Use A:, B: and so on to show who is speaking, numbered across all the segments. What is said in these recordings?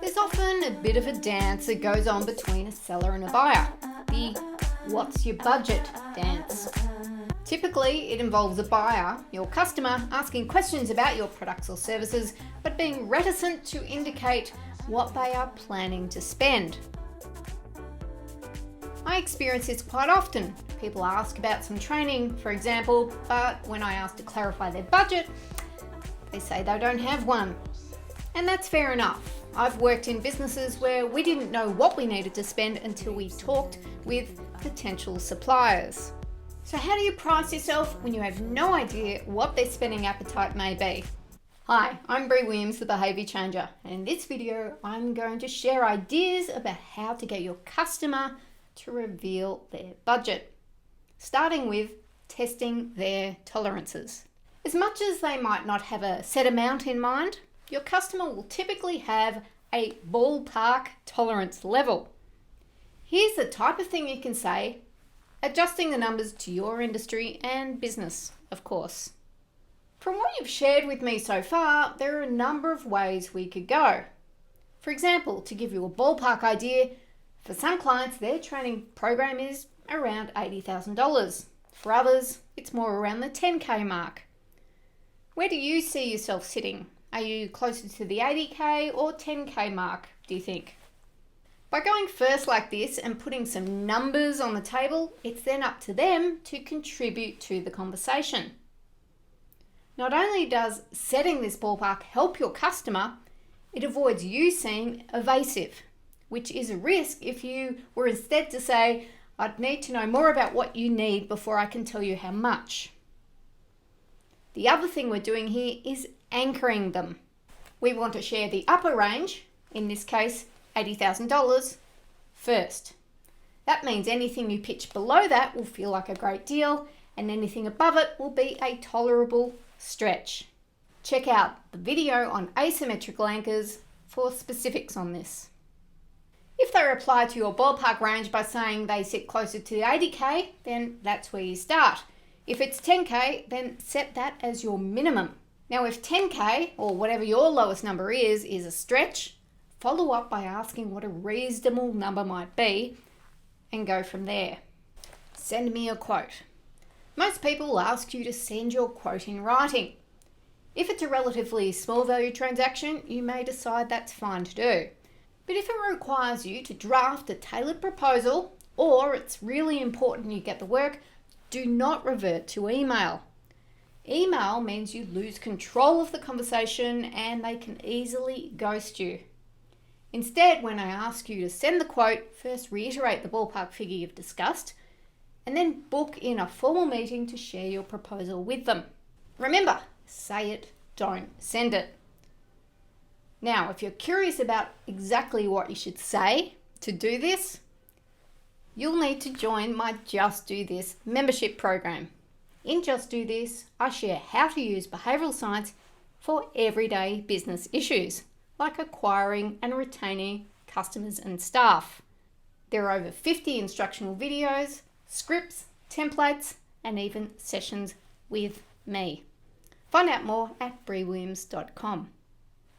A: There's often a bit of a dance that goes on between a seller and a buyer, the "what's your budget" dance. Typically, it involves a buyer, your customer, asking questions about your products or services, but being reticent to indicate what they are planning to spend. I experience this quite often. People ask about some training, for example, but when I ask to clarify their budget, they say they don't have one. And that's fair enough. I've worked in businesses where we didn't know what we needed to spend until we talked with potential suppliers. So how do you price yourself when you have no idea what their spending appetite may be? Hi, I'm Bree Williams, the Behaviour Changer, and in this video I'm going to share ideas about how to get your customer to reveal their budget, starting with testing their tolerances. As much as they might not have a set amount in mind, your customer will typically have a ballpark tolerance level. Here's the type of thing you can say, adjusting the numbers to your industry and business, of course. From what you've shared with me so far, there are a number of ways we could go. For example, to give you a ballpark idea, for some clients, their training program is around $80,000. For others, it's more around the $10K mark. Where do you see yourself sitting? Are you closer to the $80K or $10K mark, do you think? By going first like this and putting some numbers on the table, it's then up to them to contribute to the conversation. Not only does setting this ballpark help your customer, it avoids you seeming evasive, which is a risk if you were instead to say, "I'd need to know more about what you need before I can tell you how much." The other thing we're doing here is anchoring them. We want to share the upper range, in this case $80,000, first. That means anything you pitch below that will feel like a great deal, and anything above it will be a tolerable stretch. Check out the video on asymmetrical anchors for specifics on this. If they reply to your ballpark range by saying they sit closer to 80K, then that's where you start. If it's 10K, then set that as your minimum. Now, if 10K, or whatever your lowest number is a stretch, follow up by asking what a reasonable number might be and go from there. Send me a quote. Most people will ask you to send your quote in writing. If it's a relatively small value transaction, you may decide that's fine to do. But if it requires you to draft a tailored proposal, or it's really important you get the work, do not revert to email. Email means you lose control of the conversation and they can easily ghost you. Instead, when I ask you to send the quote, first reiterate the ballpark figure you've discussed, and then book in a formal meeting to share your proposal with them. Remember, say it, don't send it. Now, if you're curious about exactly what you should say to do this, you'll need to join my Just Do This membership program. In Just Do This, I share how to use behavioural science for everyday business issues, like acquiring and retaining customers and staff. There are over 50 instructional videos, scripts, templates, and even sessions with me. Find out more at breewilliams.com.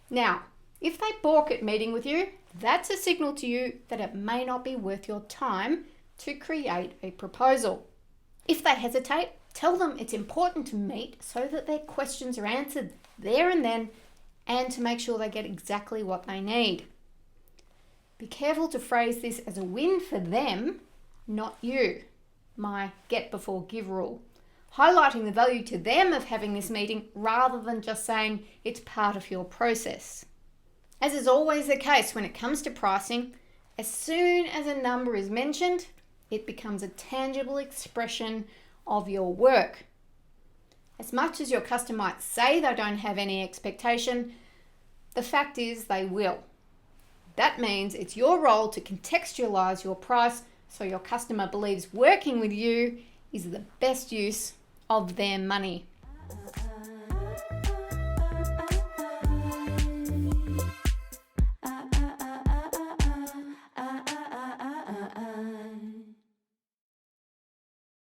A: Now, if they balk at meeting with you, that's a signal to you that it may not be worth your time to create a proposal. If they hesitate, tell them it's important to meet so that their questions are answered there and then, and to make sure they get exactly what they need. Be careful to phrase this as a win for them, not you. My get before give rule. Highlighting the value to them of having this meeting rather than just saying it's part of your process. As is always the case when it comes to pricing, as soon as a number is mentioned, it becomes a tangible expression of your work. As much as your customer might say they don't have any expectation, the fact is they will. That means it's your role to contextualize your price so your customer believes working with you is the best use of their money.